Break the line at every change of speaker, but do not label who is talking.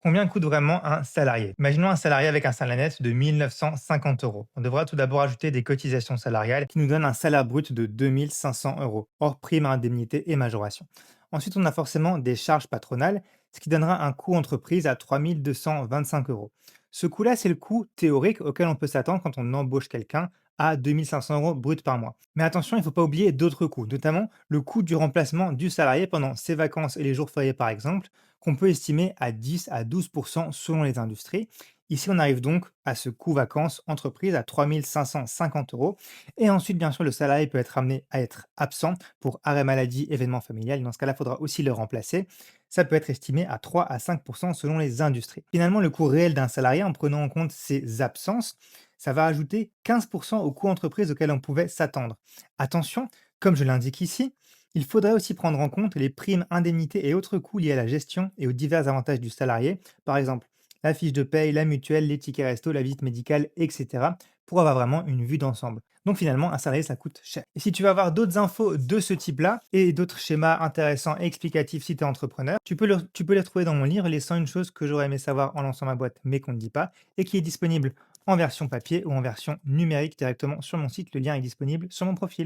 Combien coûte vraiment un salarié? Imaginons un salarié avec un salaire net de 1950 euros. On devra tout d'abord ajouter des cotisations salariales qui nous donnent un salaire brut de 2500 euros, hors prime, indemnité et majoration. Ensuite, on a forcément des charges patronales, ce qui donnera un coût entreprise à 3225 euros. Ce coût-là, c'est le coût théorique auquel on peut s'attendre quand on embauche quelqu'un à 2500 euros brut par mois. Mais attention, il ne faut pas oublier d'autres coûts, notamment le coût du remplacement du salarié pendant ses vacances et les jours fériés par exemple, qu'on peut estimer à 10 à 12 selon les industries. Ici, on arrive donc à ce coût vacances entreprise à 3 550 euros. Et ensuite, bien sûr, le salarié peut être amené à être absent pour arrêt maladie, événement familial. Dans ce cas-là, il faudra aussi le remplacer. Ça peut être estimé à 3 à 5 selon les industries. Finalement, le coût réel d'un salarié, en prenant en compte ses absences, ça va ajouter 15 au coût entreprise auquel on pouvait s'attendre. Attention, comme je l'indique ici, il faudrait aussi prendre en compte les primes, indemnités et autres coûts liés à la gestion et aux divers avantages du salarié, par exemple la fiche de paye, la mutuelle, les tickets resto, la visite médicale, etc., pour avoir vraiment une vue d'ensemble. Donc finalement, un salarié, ça coûte cher. Et si tu veux avoir d'autres infos de ce type-là et d'autres schémas intéressants et explicatifs si tu es entrepreneur, tu peux les retrouver dans mon livre Les 101 choses que j'aurais aimé savoir en lançant ma boîte mais qu'on ne dit pas, et qui est disponible en version papier ou en version numérique directement sur mon site. Le lien est disponible sur mon profil.